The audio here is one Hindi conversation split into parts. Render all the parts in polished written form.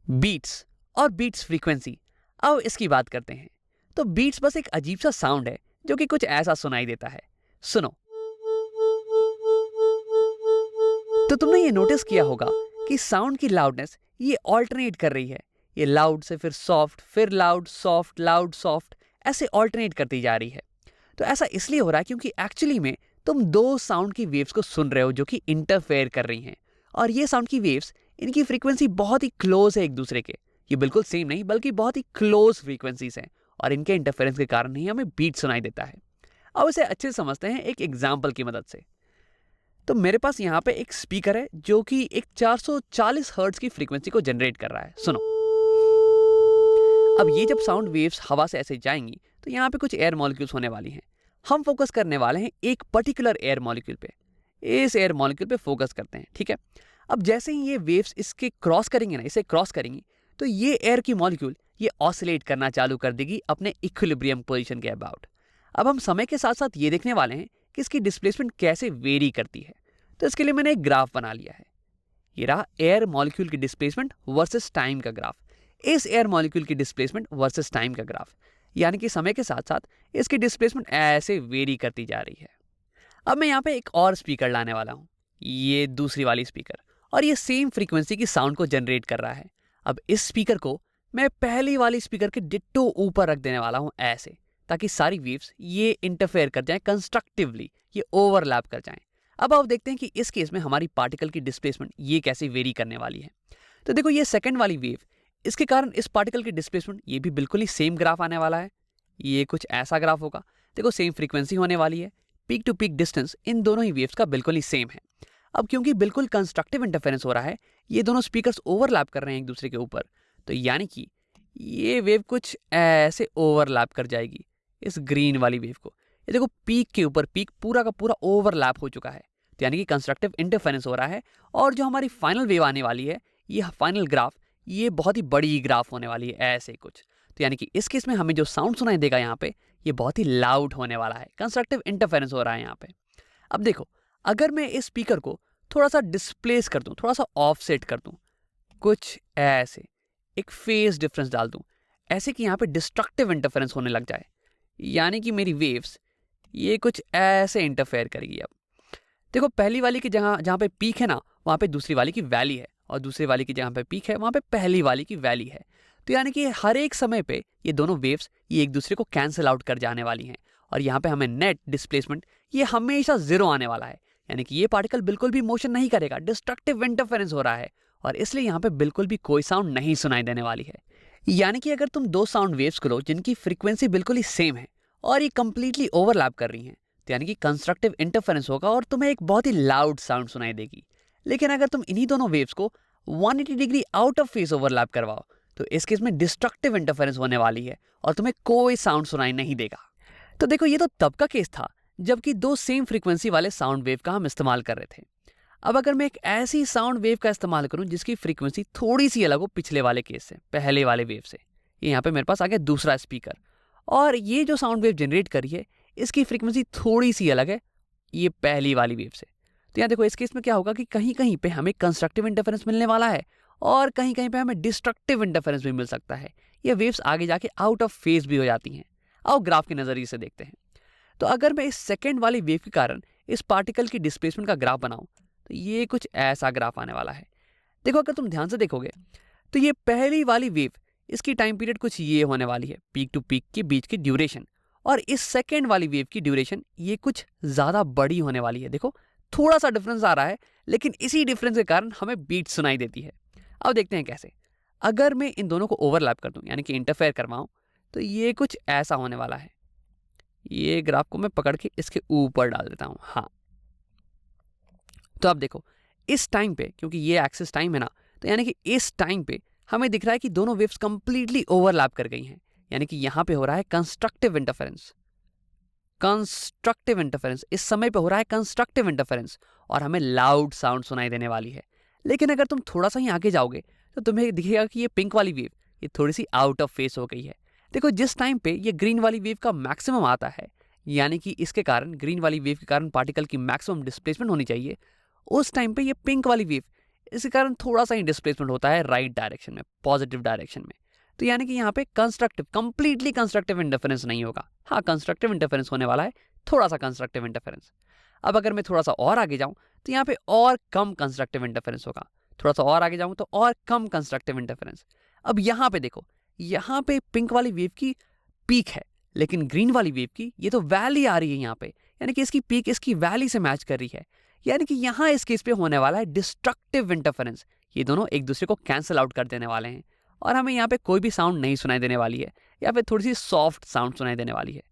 बीट्स और बीट्स फ्रीक्वेंसी। अब इसकी बात करते हैं। तो बीट्स बस एक अजीब सा साउंड है जो कि कुछ ऐसा सुनाई देता है। सुनो। तो तुमने ये नोटिस किया होगा कि साउंड की लाउडनेस ये ऑल्टरनेट कर रही है। ये लाउड से फिर सॉफ्ट, फिर लाउड सॉफ्ट, ऐसे ऑल्टरनेट करती जा रही है। तो ऐसा इसलिए हो रहा है क्योंकि एक्चुअली में तुम दो साउंड की वेव्स को सुन रहे हो जो कि इंटरफेयर कर रही हैं। और ये साउंड की वेव्स, इनकी फ्रीक्वेंसी बहुत ही क्लोज है एक दूसरे के। ये बिल्कुल सेम नहीं बल्कि बहुत ही क्लोज फ्रीक्वेंसीज हैं और इनके इंटरफेरेंस के कारण ही हमें बीट सुनाई देता है। अब इसे अच्छे से समझते हैं एक एग्जाम्पल की मदद से। तो मेरे पास यहाँ पे एक स्पीकर है जो कि एक 440 हर्ट्ज की फ्रीक्वेंसी को जनरेट कर रहा है। सुनो। अब ये जब साउंड वेव्स हवा से ऐसे जाएंगी तो यहाँ पे कुछ एयर मॉलिक्यूल्स होने वाली हैं। हम फोकस करने वाले हैं एक पर्टिकुलर एयर मॉलिक्यूल पे। इस एयर मॉलिक्यूल पे फोकस करते हैं, ठीक है। अब जैसे ही ये वेव्स इसके क्रॉस करेंगे ना, इसे क्रॉस करेंगी, तो ये एयर की मॉलिक्यूल ये ऑसिलेट करना चालू कर देगी अपने इक्विलिब्रियम पोजीशन के अबाउट। अब हम समय के साथ साथ ये देखने वाले हैं कि इसकी डिस्प्लेसमेंट कैसे वेरी करती है। तो इसके लिए मैंने एक ग्राफ बना लिया है। ये रहा एयर मॉलिक्यूल की डिस्प्लेसमेंट वर्सेस टाइम का ग्राफ। इस एयर मॉलिक्यूल की डिस्प्लेसमेंट वर्सेस टाइम का ग्राफ, यानी कि समय के साथ साथ इसकी डिस्प्लेसमेंट ऐसे वेरी करती जा रही है। अब मैं यहाँ पे एक और स्पीकर लाने वाला हूँ, ये दूसरी वाली स्पीकर, और ये सेम फ्रीक्वेंसी की साउंड को जनरेट कर रहा है। अब इस स्पीकर को मैं पहली वाली स्पीकर के डिट्टो ऊपर रख देने वाला हूँ ऐसे, ताकि सारी वेव्स ये इंटरफेयर कर जाएं कंस्ट्रक्टिवली, ये ओवरलैप कर जाएं। अब आप देखते हैं कि इस केस में हमारी पार्टिकल की डिस्प्लेसमेंट ये कैसे वेरी करने वाली है। तो देखो ये सेकंड वाली वेव, इसके कारण इस पार्टिकल की डिस्प्लेसमेंट ये भी बिल्कुल ही सेम ग्राफ आने वाला है। ये कुछ ऐसा ग्राफ होगा। देखो सेम फ्रीक्वेंसी होने वाली है, पीक टू पीक डिस्टेंस इन दोनों ही वेव्स का बिल्कुल ही सेम है। अब क्योंकि बिल्कुल कंस्ट्रक्टिव इंटरफेरेंस हो रहा है, ये दोनों स्पीकर्स ओवरलैप कर रहे हैं एक दूसरे के ऊपर, तो यानी कि ये वेव कुछ ऐसे ओवरलैप कर जाएगी इस ग्रीन वाली वेव को। ये देखो पीक के ऊपर पीक पूरा का पूरा ओवरलैप हो चुका है, तो यानी कि कंस्ट्रक्टिव इंटरफेरेंस हो रहा है। और जो हमारी फाइनल वेव आने वाली है, ये फाइनल ग्राफ, ये बहुत ही बड़ी ग्राफ होने वाली है ऐसे कुछ। तो यानी कि इस केस में हमें जो साउंड सुनाई देगा यहाँ पे, ये बहुत ही लाउड होने वाला है, कंस्ट्रक्टिव इंटरफेरेंस हो रहा है यहाँ पे। अब देखो, अगर मैं इस स्पीकर को थोड़ा सा डिस्प्लेस कर दूं, थोड़ा सा ऑफसेट कर दूं, कुछ ऐसे एक फेज डिफरेंस डाल दूं, ऐसे कि यहाँ पे डिस्ट्रक्टिव इंटरफेरेंस होने लग जाए, यानी कि मेरी वेव्स ये कुछ ऐसे इंटरफेयर करेगी। अब देखो पहली वाली की जहाँ जहाँ पे पीक है ना, वहाँ पे दूसरी वाली की वैली है, और दूसरी वाली की जहाँ पे पीक है वहाँ पे पहली वाली की वैली है। तो यानी कि हर एक समय पे ये दोनों वेव्स ये एक दूसरे को कैंसिल आउट कर जाने वाली हैं, और यहाँ पे हमें नेट डिस्प्लेसमेंट ये हमेशा जीरो आने वाला है। यानी कि ये पार्टिकल बिल्कुल भी मोशन नहीं करेगा, डिस्ट्रक्टिव इंटरफेरेंस हो रहा है, और इसलिए यहाँ पे बिल्कुल भी कोई साउंड नहीं सुनाई देने वाली है। यानी कि अगर तुम दो साउंड वेव्स को लो जिनकी फ्रीक्वेंसी बिल्कुल ही सेम है और ये कंप्लीटली ओवरलैप कर रही हैं, तो यानी कि कंस्ट्रक्टिव इंटरफेरेंस होगा और तुम्हें एक बहुत ही लाउड साउंड सुनाई देगी। लेकिन अगर तुम इन्हीं दोनों वेव्स को 180 degree out of phase overlap करवाओ, तो इस केस में डिस्ट्रक्टिव इंटरफेरेंस होने वाली है और तुम्हें कोई साउंड सुनाई नहीं देगा। तो देखो ये तो तब का केस था जबकि दो सेम फ्रीक्वेंसी वाले साउंड वेव का हम इस्तेमाल कर रहे थे। अब अगर मैं एक ऐसी साउंड वेव का इस्तेमाल करूं जिसकी फ्रीक्वेंसी थोड़ी सी अलग हो पिछले वाले केस से, पहले वाले वेव से, ये यहाँ पे मेरे पास आ गया दूसरा स्पीकर, और ये जो साउंड वेव जनरेट करी है इसकी फ्रीक्वेंसी थोड़ी सी अलग है ये पहली वाली वेव से। तो यहाँ देखो इस केस में क्या होगा कि कहीं कहीं पे हमें कंस्ट्रक्टिव इंटरफेरेंस मिलने वाला है और कहीं कहीं पे हमें डिस्ट्रक्टिव इंटरफेरेंस भी मिल सकता है। ये वेव्स आगे जाके आउट ऑफ फेज भी हो जाती हैं। आओ ग्राफ के नजरिए से देखते हैं। तो अगर मैं इस सेकेंड वाली वेव के कारण इस पार्टिकल की डिस्प्लेसमेंट का ग्राफ बनाऊं, तो ये कुछ ऐसा ग्राफ आने वाला है। देखो अगर तुम ध्यान से देखोगे तो ये पहली वाली वेव, इसकी टाइम पीरियड कुछ ये होने वाली है, पीक टू पीक के बीच की ड्यूरेशन, और इस सेकेंड वाली वेव की ड्यूरेशन ये कुछ ज्यादा बड़ी होने वाली है। देखो थोड़ा सा डिफरेंस आ रहा है, लेकिन इसी डिफरेंस के कारण हमें बीट सुनाई देती है। अब देखते हैं कैसे। अगर मैं इन दोनों को ओवरलैप कर दूं, यानी कि इंटरफेयर करवाऊं, तो ये कुछ ऐसा होने वाला है। ये ग्राफ को मैं पकड़ के इसके ऊपर डाल देता हूं। हाँ, तो अब देखो इस टाइम पे, क्योंकि ये एक्सिस टाइम है ना, तो यानी कि इस टाइम पे हमें दिख रहा है कि दोनों वेव्स कंप्लीटली ओवरलैप कर गई हैं। यानी कि यहां पे हो रहा है कंस्ट्रक्टिव इंटरफेरेंस, कंस्ट्रक्टिव इंटरफेरेंस इस समय पे हो रहा है कंस्ट्रक्टिव इंटरफेरेंस, और हमें लाउड साउंड सुनाई देने वाली है। लेकिन अगर तुम थोड़ा सा ही आगे जाओगे तो तुम्हें दिखेगा कि ये पिंक वाली वेव ये थोड़ी सी आउट ऑफ फेस हो गई है। देखो जिस टाइम पे ये ग्रीन वाली वेव का मैक्सिमम आता है, यानी कि इसके कारण ग्रीन वाली वेव के कारण पार्टिकल की मैक्सिमम डिस्प्लेसमेंट होनी चाहिए, उस टाइम पे ये पिंक वाली वेव इसके कारण थोड़ा सा ही डिस्प्लेसमेंट होता है राइट डायरेक्शन में, पॉजिटिव डायरेक्शन में। तो यानी कि यहाँ पे कंस्ट्रक्टिव, कंप्लीटली कंस्ट्रक्टिव इंटरफेरेंस नहीं होगा। हाँ, कंस्ट्रक्टिव इंटरफेरेंस होने वाला है, थोड़ा सा कंस्ट्रक्टिव इंटरफेरेंस। अब अगर मैं थोड़ा सा और आगे जाऊँ तो यहाँ पे और कम कंस्ट्रक्टिव इंटरफेरेंस होगा। थोड़ा सा और आगे जाऊँ तो और कम कंस्ट्रक्टिव इंटरफेरेंस। अब यहाँ पे देखो, यहाँ पे पिंक वाली वेव की पीक है, लेकिन ग्रीन वाली वेव की ये तो वैली आ रही है यहाँ पे, यानी कि इसकी पीक इसकी वैली से मैच कर रही है। यानी कि यहाँ इस केस पे होने वाला है डिस्ट्रक्टिव इंटरफेरेंस। ये दोनों एक दूसरे को कैंसिल आउट कर देने वाले हैं और हमें यहाँ पे कोई भी साउंड नहीं सुनाई देने वाली है, या फिर थोड़ी सी सॉफ्ट साउंड सुनाई देने वाली है।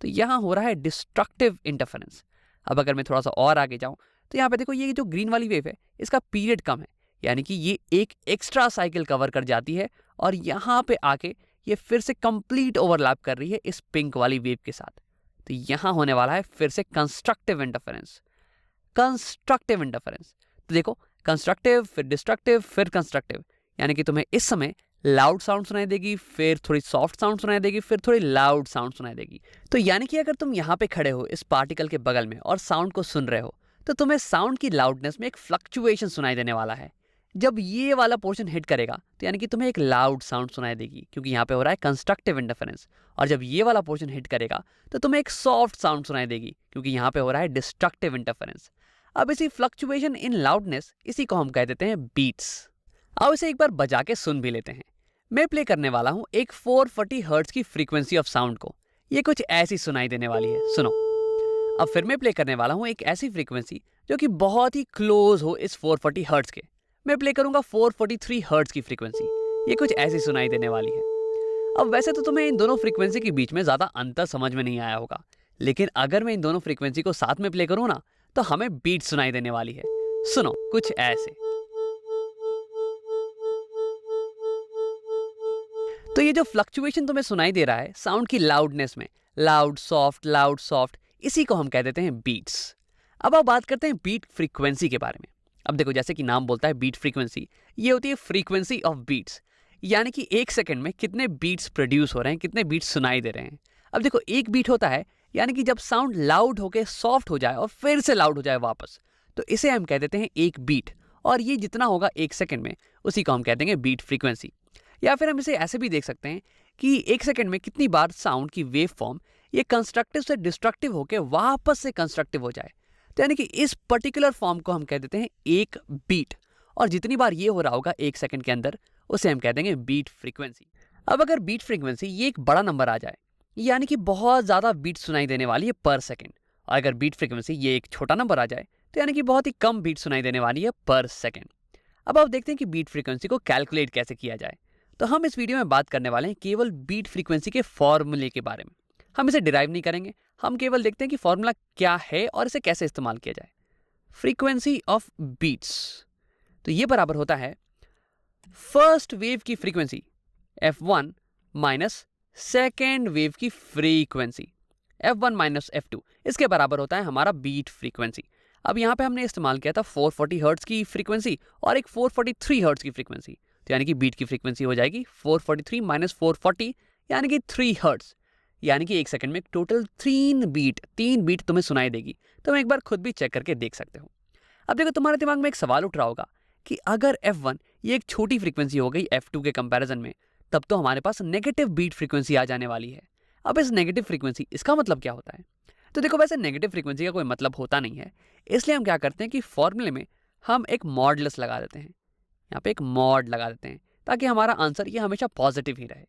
तो यहाँ हो रहा है डिस्ट्रक्टिव इंटरफेरेंस। अब अगर मैं थोड़ा सा और आगे जाऊँ तो यहाँ पे देखो, ये जो ग्रीन वाली वेव है इसका पीरियड कम है, यानी कि ये एक एक्स्ट्रा साइकिल कवर कर जाती है और यहाँ पे आके ये फिर से कंप्लीट ओवरलैप कर रही है इस पिंक वाली वेव के साथ। तो यहाँ होने वाला है फिर से कंस्ट्रक्टिव इंटरफेरेंस। कंस्ट्रक्टिव इंटरफेरेंस, तो देखो, कंस्ट्रक्टिव फिर डिस्ट्रक्टिव फिर कंस्ट्रक्टिव, यानी कि तुम्हें इस समय लाउड साउंड सुनाई देगी, फिर थोड़ी सॉफ्ट साउंड सुनाई देगी, फिर थोड़ी लाउड साउंड सुनाई देगी। तो यानी कि अगर तुम यहाँ पे खड़े हो इस पार्टिकल के बगल में और साउंड को सुन रहे हो, तो तुम्हें साउंड की लाउडनेस में एक फ्लक्चुएशन सुनाई देने वाला है। जब ये वाला पोर्शन हिट करेगा तो यानी कि तुम्हें एक लाउड साउंड सुनाई देगी, क्योंकि यहाँ पे हो रहा है कंस्ट्रक्टिव इंटरफेरेंस। और जब ये वाला पोर्शन हिट करेगा तो तुम्हें एक सॉफ्ट साउंड सुनाई देगी, क्योंकि यहाँ पे हो रहा है डिस्ट्रक्टिव इंटरफेरेंस। अब इसी फ्लक्चुएशन इन लाउडनेस, इसी को हम कह देते हैं बीट्स। अब इसे एक बार बजा के सुन भी लेते हैं। मैं प्ले करने वाला हूँ एक 440 हर्ट्ज की फ्रीक्वेंसी ऑफ साउंड को। ये कुछ ऐसी सुनाई देने वाली है, सुनो। अब फिर मैं प्ले करने वाला हूँ एक ऐसी फ्रीक्वेंसी जो कि बहुत ही क्लोज हो इस 440 हर्ट्ज के। मैं प्ले करूंगा 443 हर्ट्ज की फ्रीक्वेंसी। ये कुछ ऐसी सुनाई देने वाली है। अब वैसे तो तुम्हें इन दोनों फ्रीक्वेंसी के बीच में ज़्यादा अंतर समझ में नहीं आया होगा, लेकिन अगर मैं इन दोनों फ्रीक्वेंसी को साथ में प्ले करूँ ना, तो हमें बीट सुनाई देने वाली है। सुनो, कुछ ऐसे। तो ये जो फ्लक्चुएशन तुम्हें सुनाई दे रहा है साउंड की लाउडनेस में, लाउड सॉफ्ट, इसी को हम कह देते हैं बीट्स। अब आप बात करते हैं बीट फ्रीक्वेंसी के बारे में। अब देखो, जैसे कि नाम बोलता है बीट फ्रीक्वेंसी, ये होती है फ्रीक्वेंसी ऑफ बीट्स, यानी कि एक सेकंड में कितने बीट्स प्रोड्यूस हो रहे हैं, कितने बीट्स सुनाई दे रहे हैं। अब देखो, एक बीट होता है यानी कि जब साउंड लाउड होके सॉफ्ट हो जाए और फिर से लाउड हो जाए वापस, तो इसे हम कह देते हैं एक बीट। और ये जितना होगा एक सेकंड में, उसी को हम कह देंगे बीट फ्रीक्वेंसी। या फिर हम इसे ऐसे भी देख सकते हैं कि एक सेकंड में कितनी बार साउंड की वेव फॉर्म ये कंस्ट्रक्टिव से डिस्ट्रक्टिव होकर वापस से कंस्ट्रक्टिव हो जाए। तो यानी कि इस पर्टिकुलर फॉर्म को हम कह देते हैं एक बीट। और जितनी बार ये हो रहा होगा एक सेकंड के अंदर, उसे हम कह देंगे बीट फ्रीक्वेंसी। अब अगर बीट फ्रीक्वेंसी ये एक बड़ा नंबर आ जाए, यानी कि बहुत ज़्यादा बीट सुनाई देने वाली है पर सेकंड, और अगर बीट फ्रीक्वेंसी ये एक छोटा नंबर आ जाए, तो यानी कि बहुत ही कम बीट सुनाई देने वाली है पर सेकंड। अब आप देखते हैं कि बीट फ्रीक्वेंसी को कैलकुलेट कैसे किया जाए। तो हम इस वीडियो में बात करने वाले हैं केवल बीट फ्रीक्वेंसी के फॉर्मूले के बारे में। हम इसे डिराइव नहीं करेंगे, हम केवल देखते हैं कि फॉर्मूला क्या है और इसे कैसे इस्तेमाल किया जाए। फ्रीक्वेंसी ऑफ बीट्स, तो ये बराबर होता है फर्स्ट वेव की frequency f1 minus second wave की फ्रीक्वेंसी f1 माइनस f2, इसके बराबर होता है हमारा बीट फ्रीक्वेंसी। अब यहाँ पे हमने इस्तेमाल किया था 440 हर्ट्ज की फ्रीक्वेंसी और एक 443 हर्ट्ज की फ्रीक्वेंसी, तो यानी कि बीट की फ्रीक्वेंसी हो जाएगी 443 माइनस 440, यानी कि 3 हर्ट्ज। यानी कि एक सेकंड में टोटल 3 बीट तुम्हें सुनाई देगी। तुम एक बार खुद भी चेक करके देख सकते हो। अब देखो, तुम्हारे दिमाग में एक सवाल उठ रहा होगा कि अगर f1 ये एक छोटी फ्रीक्वेंसी हो गई f2 के कंपैरिजन में, तब तो हमारे पास नेगेटिव बीट फ्रीक्वेंसी आ जाने वाली है। अब इस नेगेटिव फ्रीक्वेंसी, इसका मतलब क्या होता है? तो देखो, वैसे नेगेटिव फ्रीक्वेंसी का कोई मतलब होता नहीं है, इसलिए हम क्या करते हैं कि फॉर्मूले में हम एक मॉडुलस लगा देते हैं। यहाँ पे एक मॉड लगा देते हैं ताकि हमारा आंसर ये हमेशा पॉजिटिव ही रहे।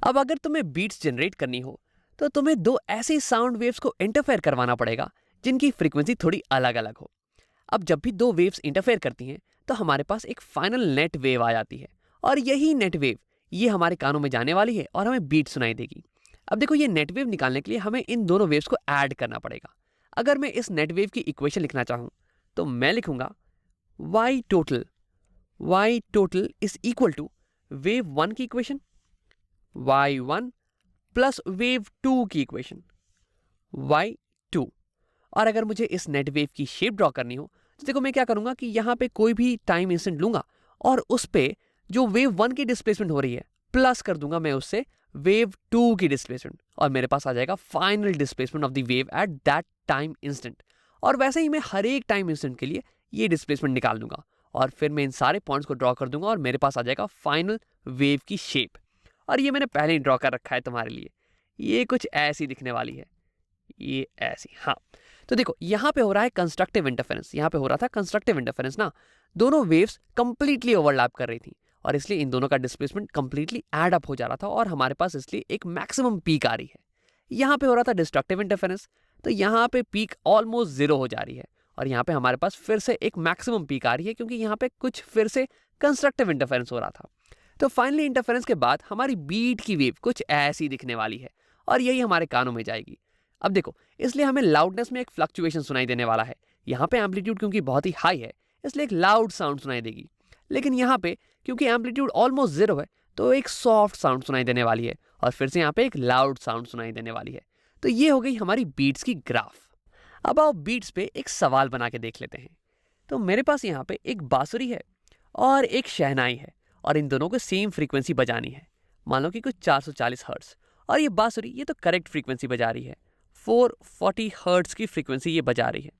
अब अगर तुम्हें बीट्स जनरेट करनी हो, तो तुम्हें दो ऐसी साउंड वेव्स को इंटरफेयर करवाना पड़ेगा जिनकी फ्रीक्वेंसी थोड़ी अलग अलग हो। अब जब भी दो वेव्स इंटरफेयर करती हैं, तो हमारे पास एक फाइनल नेट वेव आ जाती है, और यही नेट वेव ये हमारे कानों में जाने वाली है और हमें बीट सुनाई देगी। अब देखो, ये नेट वेव निकालने के लिए हमें इन दोनों वेव्स को ऐड करना पड़ेगा। अगर मैं इस नेट वेव की इक्वेशन लिखना चाहूँ, तो मैं लिखूंगा y total is equal to wave 1 की इक्वेशन y1 प्लस वेव 2 की इक्वेशन y2। और अगर मुझे इस नेट वेव की शेप ड्रॉ करनी हो, तो देखो मैं क्या करूंगा कि यहाँ पे कोई भी टाइम इंस्टेंट लूंगा और उस पे जो वेव 1 की डिस्प्लेसमेंट हो रही है प्लस कर दूंगा मैं उससे वेव 2 की डिस्प्लेसमेंट, और मेरे पास आ जाएगा final displacement of the wave at that time instant. और वैसे ही मैं हर एक टाइम इंस्टेंट के लिए ये डिस्प्लेसमेंट निकाल दूंगा और फिर मैं इन सारे पॉइंट्स को ड्रॉ कर दूंगा और मेरे पास आ जाएगा फाइनल वेव की शेप। और ये मैंने पहले ही ड्रॉ कर रखा है तुम्हारे लिए। ये कुछ ऐसी दिखने वाली है, ये ऐसी। हाँ, तो देखो यहाँ पे हो रहा है कंस्ट्रक्टिव इंटरफेरेंस, यहाँ पे हो रहा था कंस्ट्रक्टिव इंटरफेरेंस ना। दोनों वेव्स कंप्लीटली ओवरलैप कर रही थी और इसलिए इन दोनों का डिस्प्लेसमेंट कंप्लीटली ऐड अप हो जा रहा था और हमारे पास इसलिए एक मैक्सिमम पीक आ रही है। यहाँ पे हो रहा था डिस्ट्रक्टिव इंटरफेरेंस, तो यहाँ पे पीक ऑलमोस्ट जीरो हो जा रही है और यहाँ पे हमारे पास फिर से एक मैक्सिमम पीक आ रही है क्योंकि यहाँ पे कुछ फिर से कंस्ट्रक्टिव इंटरफेरेंस हो रहा था। तो फाइनली इंटरफेरेंस के बाद हमारी बीट की वेव कुछ ऐसी दिखने वाली है और यही हमारे कानों में जाएगी। अब देखो, इसलिए हमें लाउडनेस में एक फ्लक्चुएशन सुनाई देने वाला है। यहाँ पे एम्पलीट्यूड क्योंकि बहुत ही हाई है इसलिए एक लाउड साउंड सुनाई देगी, लेकिन यहाँ पे क्योंकि एम्पलीट्यूड ऑलमोस्ट जीरो है तो एक सॉफ्ट साउंड सुनाई देने वाली है और फिर से यहाँ पे एक लाउड साउंड सुनाई देने वाली है। तो ये हो गई हमारी बीट्स की ग्राफ। अब आओ बीट्स पे एक सवाल बना के देख लेते हैं। तो मेरे पास यहाँ पे एक बांसुरी है और एक शहनाई है और इन दोनों को सेम फ्रीक्वेंसी बजानी है। मान लो कि कुछ 440 हर्ट्ज, और ये बांसुरी ये तो करेक्ट फ्रीक्वेंसी बजा रही है, 440 हर्ट्ज की फ्रीक्वेंसी ये बजा रही है।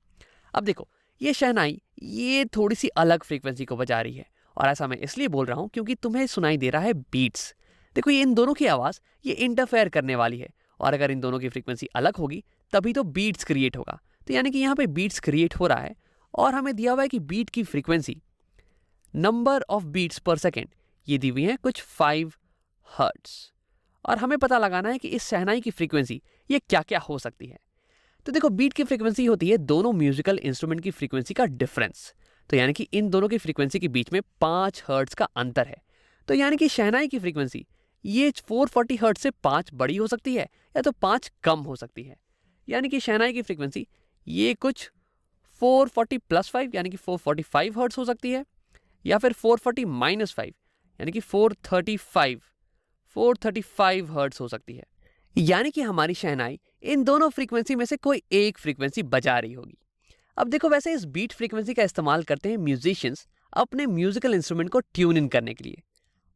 अब देखो, ये शहनाई ये थोड़ी सी अलग फ्रीक्वेंसी को बजा रही है और ऐसा मैं इसलिए बोल रहा हूँ क्योंकि तुम्हें सुनाई दे रहा है बीट्स। देखो, ये इन दोनों की आवाज़ ये इंटरफेयर करने वाली है और अगर इन दोनों की फ्रीक्वेंसी अलग होगी तभी तो बीट्स क्रिएट होगा। तो यानी कि यहाँ पे बीट्स क्रिएट हो रहा है और हमें दिया हुआ है कि बीट की फ्रीक्वेंसी, नंबर ऑफ बीट्स पर सेकेंड, ये दी हुई है कुछ 5 हर्ट्ज और हमें पता लगाना है कि इस शहनाई की फ्रीक्वेंसी ये क्या क्या हो सकती है। तो देखो, बीट की फ्रीक्वेंसी होती है दोनों म्यूजिकल इंस्ट्रूमेंट की फ्रीक्वेंसी का डिफरेंस। तो यानी कि इन दोनों की फ्रीक्वेंसी के बीच में 5 हर्ट्ज का अंतर है। तो यानी कि शहनाई की फ्रीक्वेंसी ये 440 हर्ट्ज से 5 बड़ी हो सकती है या तो 5 कम हो सकती है। यानी कि शहनाई की फ्रीक्वेंसी ये कुछ 440 प्लस 5 यानी कि 445 हर्ट्ज हो सकती है या फिर 440 माइनस 5 यानी कि 435 हर्ट्ज हो सकती है। यानी कि हमारी शहनाई इन दोनों फ्रीक्वेंसी में से कोई एक फ्रीक्वेंसी बजा रही होगी। अब देखो, वैसे इस बीट फ्रीक्वेंसी का इस्तेमाल करते हैं म्यूजिशियंस अपने म्यूजिकल इंस्ट्रूमेंट को ट्यून इन करने के लिए।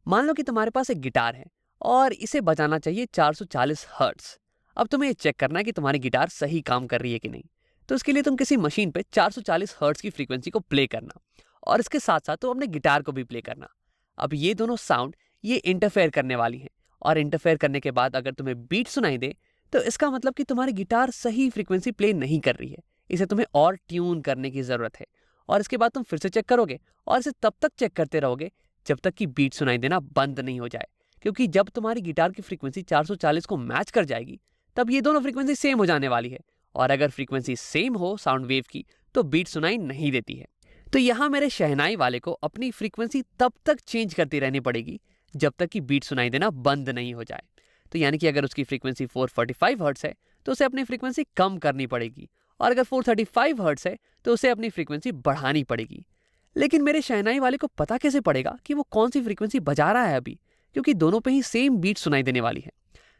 मान लो कि तुम्हारे पास एक गिटार है और इसे बजाना चाहिए 440 हर्ट्ज। अब तुम्हें ये चेक करना है कि तुम्हारी गिटार सही काम कर रही है कि नहीं। तो इसके लिए तुम किसी मशीन पे 440 हर्ट्ज की फ्रीक्वेंसी को प्ले करना और इसके साथ साथ तुम अपने गिटार को भी प्ले करना। अब ये दोनों साउंड ये इंटरफेयर करने वाली हैं और इंटरफेयर करने के बाद अगर तुम्हें बीट सुनाई दे तो इसका मतलब कि तुम्हारी गिटार सही फ्रीक्वेंसी प्ले नहीं कर रही है, इसे तुम्हें और ट्यून करने की ज़रूरत है। और इसके बाद तुम फिर से चेक करोगे और इसे तब तक चेक करते रहोगे जब तक कि बीट सुनाई देना बंद नहीं हो जाए, क्योंकि जब तुम्हारी गिटार की फ्रीक्वेंसी 440 को मैच कर जाएगी तब ये दोनों फ्रीक्वेंसी सेम हो जाने वाली है और अगर फ्रीक्वेंसी सेम हो साउंड वेव की तो बीट सुनाई नहीं देती है। तो यहाँ मेरे शहनाई वाले को अपनी फ्रीक्वेंसी तब तक चेंज करती रहनी पड़ेगी जब तक कि बीट सुनाई देना बंद नहीं हो जाए। तो यानी कि अगर उसकी फ्रीक्वेंसी 445 हर्ट्ज है तो उसे अपनी फ्रीक्वेंसी कम करनी पड़ेगी और अगर 435 हर्ट्ज है तो उसे अपनी फ्रीक्वेंसी बढ़ानी पड़ेगी। लेकिन मेरे शहनाई वाले को पता कैसे पड़ेगा कि वो कौन सी फ्रीक्वेंसी बजा रहा है अभी, क्योंकि दोनों पे ही सेम बीट सुनाई देने वाली है।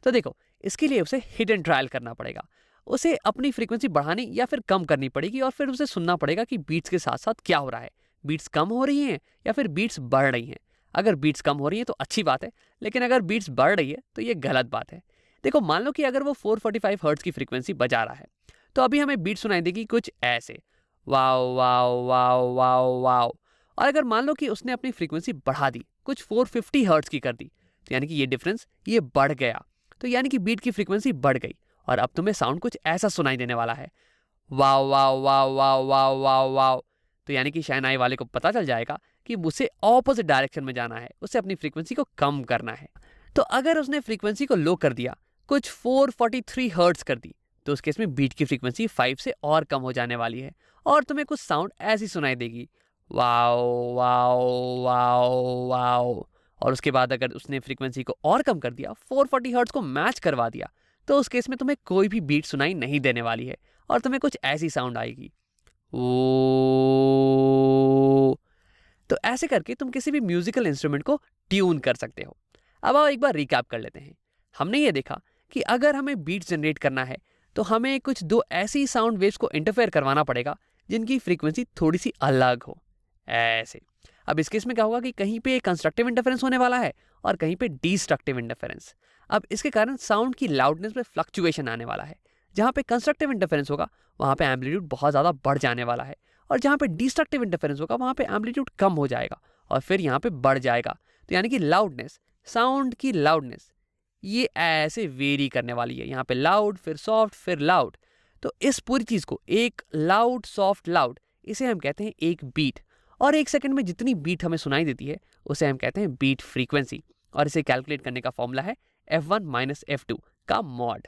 तो देखो, इसके लिए उसे हिट एंड ट्रायल करना पड़ेगा। उसे अपनी फ्रीक्वेंसी बढ़ानी या फिर कम करनी पड़ेगी और फिर उसे सुनना पड़ेगा कि बीट्स के साथ साथ क्या हो रहा है, बीट्स कम हो रही हैं या फिर बीट्स बढ़ रही हैं। अगर बीट्स कम हो रही हैं तो अच्छी बात है, लेकिन अगर बीट्स बढ़ रही है तो ये गलत बात है। देखो, मान लो कि अगर वो 445 हर्ट्ज की फ्रीक्वेंसी बजा रहा है तो अभी हमें बीट सुनाई देगी कुछ ऐसे, wow wow wow wow wow. और अगर मान लो कि उसने अपनी फ्रीक्वेंसी बढ़ा दी, कुछ 450 हर्ट्ज की कर दी, तो यानी कि ये डिफरेंस ये बढ़ गया। तो यानी कि बीट की फ्रीक्वेंसी बढ़ गई और अब तुम्हें साउंड कुछ ऐसा सुनाई देने वाला है, wow wow wow wow wow wow wow. तो यानी कि शहनाई वाले को पता चल जाएगा कि उसे ऑपोजिट डायरेक्शन में जाना है, उसे अपनी फ्रीक्वेंसी को कम करना है। तो अगर उसने फ्रीक्वेंसी को लो कर दिया, कुछ 443 हर्ट्ज कर दी, तो उस केस में बीट की फ्रीक्वेंसी 5 से और कम हो जाने वाली है और तुम्हें कुछ साउंड ऐसी सुनाई देगी, वाओ वाओ वाओ वाओ। और उसके बाद अगर उसने फ्रीक्वेंसी को और कम कर दिया, 440 हर्ट्ज को मैच करवा दिया, तो उस केस में तुम्हें कोई भी बीट सुनाई नहीं देने वाली है और तुम्हें कुछ ऐसी साउंड आएगी, ओ। तो ऐसे करके तुम किसी भी म्यूजिकल इंस्ट्रूमेंट को ट्यून कर सकते हो। अब आओ एक बार रिकैप कर लेते हैं। हमने ये देखा कि अगर हमें बीट जनरेट करना है तो हमें कुछ दो ऐसी साउंड वेव्स को इंटरफेयर करवाना पड़ेगा जिनकी फ्रीक्वेंसी थोड़ी सी अलग हो, ऐसे। अब इस केस में क्या होगा कि कहीं पे कंस्ट्रक्टिव इंटरफेरेंस होने वाला है और कहीं पे डिस्ट्रक्टिव इंटरफेरेंस। अब इसके कारण साउंड की लाउडनेस में फ्लक्चुएशन आने वाला है। जहाँ पे कंस्ट्रक्टिव इंटरफेरेंस होगा वहाँ पे एम्पलीट्यूड बहुत ज़्यादा बढ़ जाने वाला है और जहाँ पे डिस्ट्रक्टिव इंटरफेरेंस होगा वहाँ पे एम्पलीट्यूड कम हो जाएगा और फिर यहाँ पे बढ़ जाएगा। तो यानी कि लाउडनेस, साउंड की लाउडनेस ये ऐसे वेरी करने वाली है, यहाँ पे लाउड फिर सॉफ्ट फिर लाउड। तो इस पूरी चीज़ को एक लाउड सॉफ्ट लाउड इसे हम कहते हैं एक बीट, और 1 सेकंड में जितनी बीट हमें सुनाई देती है उसे हम कहते हैं बीट फ्रीक्वेंसी। और इसे कैलकुलेट करने का फॉर्मूला है F1 - F2 का मॉड।